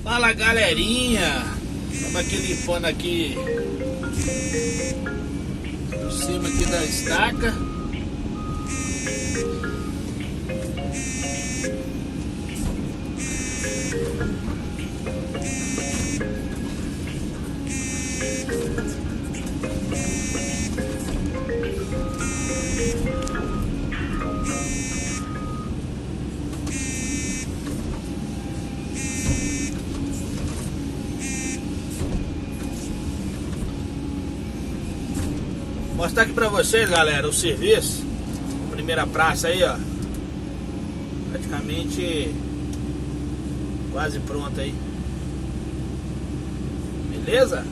Fala, galerinha, estamos aqui limpando aqui por cima aqui da estaca. Vou mostrar aqui pra vocês, galera, o serviço. Primeira praça aí, ó. Praticamente quase pronta aí. Beleza?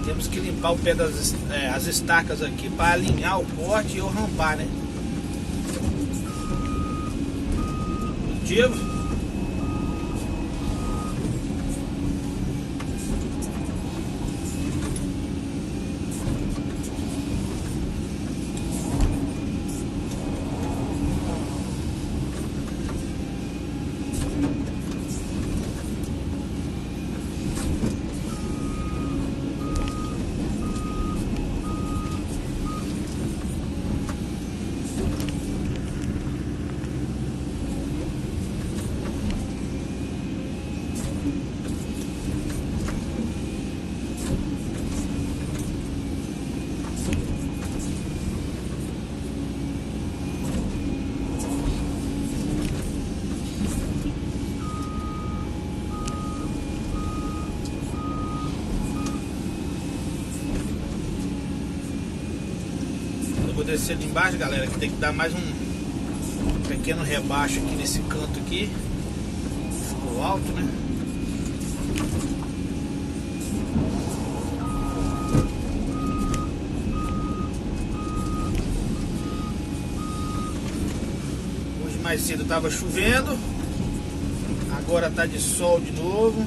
Temos que limpar o pé as estacas aqui para alinhar o corte e eu rampar, né? Positivo. Vou descer ali embaixo, galera, que tem que dar mais um pequeno rebaixo aqui nesse canto aqui. Ficou alto, né? Hoje mais cedo tava chovendo, agora tá de sol de novo.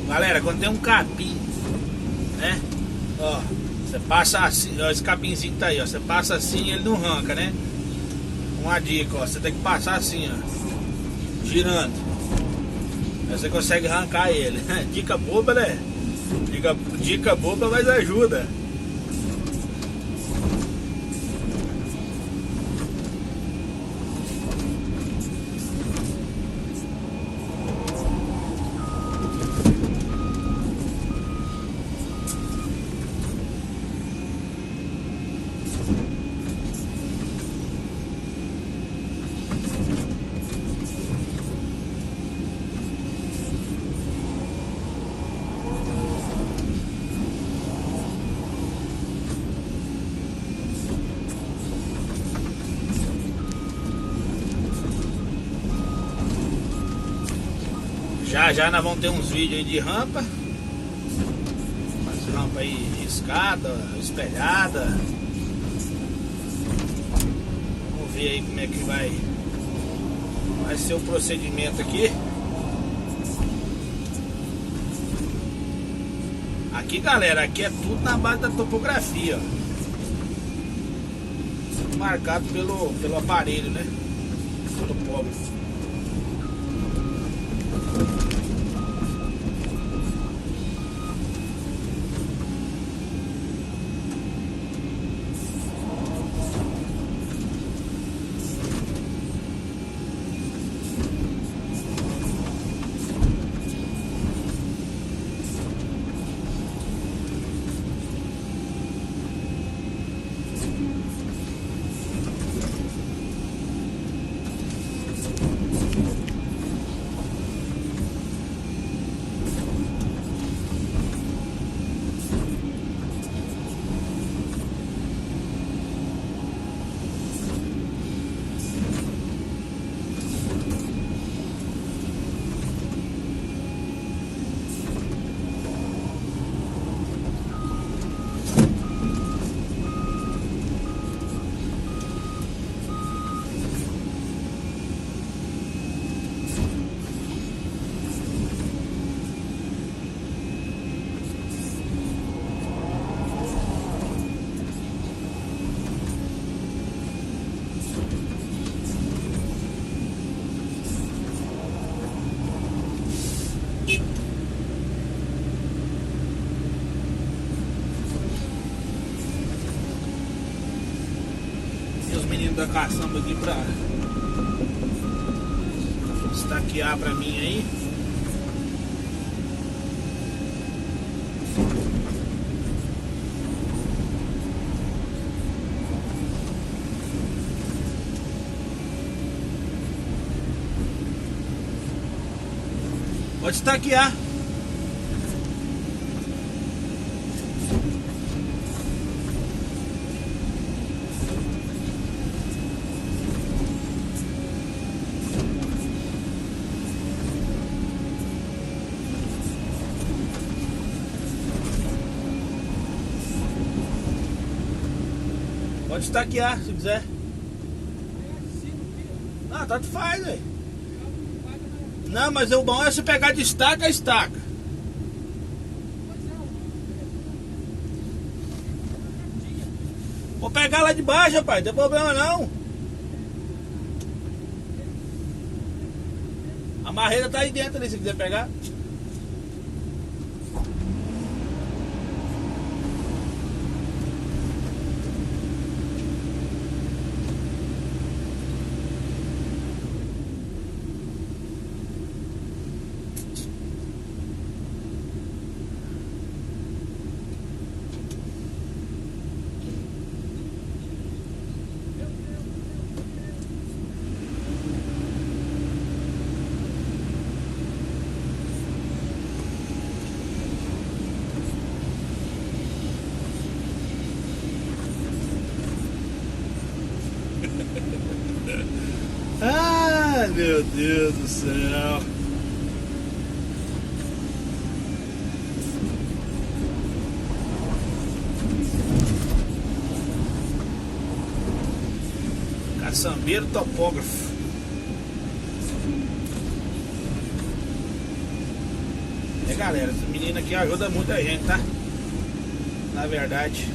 Galera, quando tem um capim, né? Ó, você passa assim, ó, esse capinzinho que tá aí, ó. Você passa assim, ele não arranca, né? Uma dica, ó. Você tem que passar assim, ó, girando. Aí você consegue arrancar ele. Dica boba, né? Dica boba, mas ajuda. Já nós vamos ter uns vídeos aí de rampa. As rampas pra ir escada, espelhada. Vamos ver aí como é que vai ser o procedimento aqui. Aqui, galera, aqui é tudo na base da topografia, ó. Tudo marcado pelo aparelho, né? Pelo topógrafo. Da caçamba aqui pra estaquear pra mim aí. Pode estaquear. Pode estaquear se quiser. Ah, tanto faz, velho. Não, mas o bom é você pegar de estaca a estaca. Vou pegar lá de baixo, rapaz, não tem problema não. A marreira tá aí dentro ali, se quiser pegar. Ai, meu Deus do céu. Caçambeiro topógrafo. É, galera, essa menina aqui ajuda muita gente, tá? Na verdade.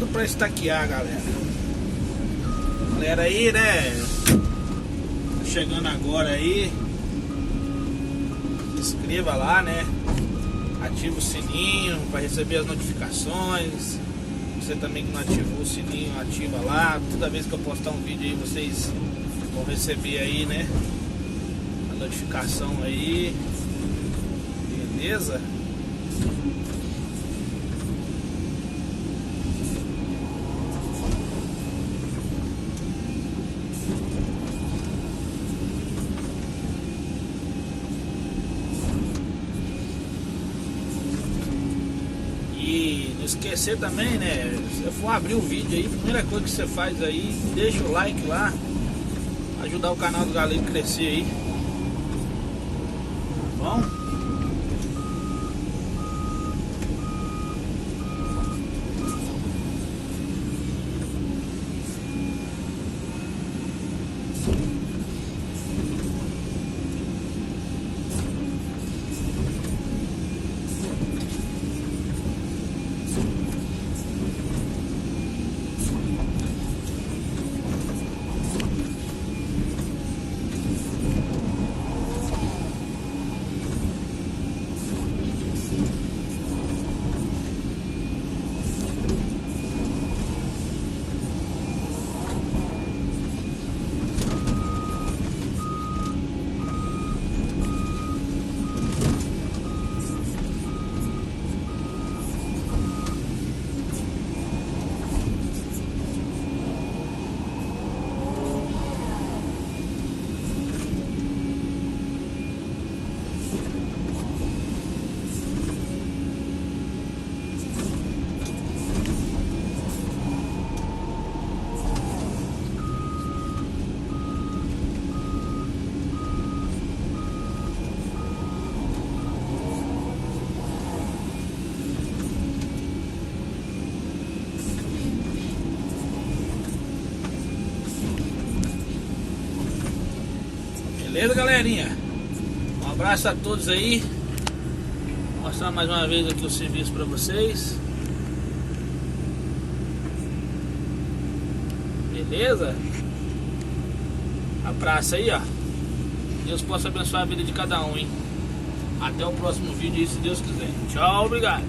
tudo pra estaquear, galera. Galera aí, né? Chegando agora aí, se inscreva lá, né? Ativa o sininho para receber as notificações. Você também que não ativou o sininho, ativa lá. Toda vez que eu postar um vídeo aí, vocês vão receber aí, né? A notificação aí. Beleza? E não esquecer também, né? Se você for abrir o vídeo aí, a primeira coisa que você faz aí, deixa o like lá, ajudar o canal do Galego a crescer aí. Tá bom? Beleza, galerinha? Um abraço a todos aí. Vou mostrar mais uma vez aqui o serviço para vocês. Beleza? Abraço aí, ó. Deus possa abençoar a vida de cada um, hein? Até o próximo vídeo aí, se Deus quiser. Tchau, obrigado.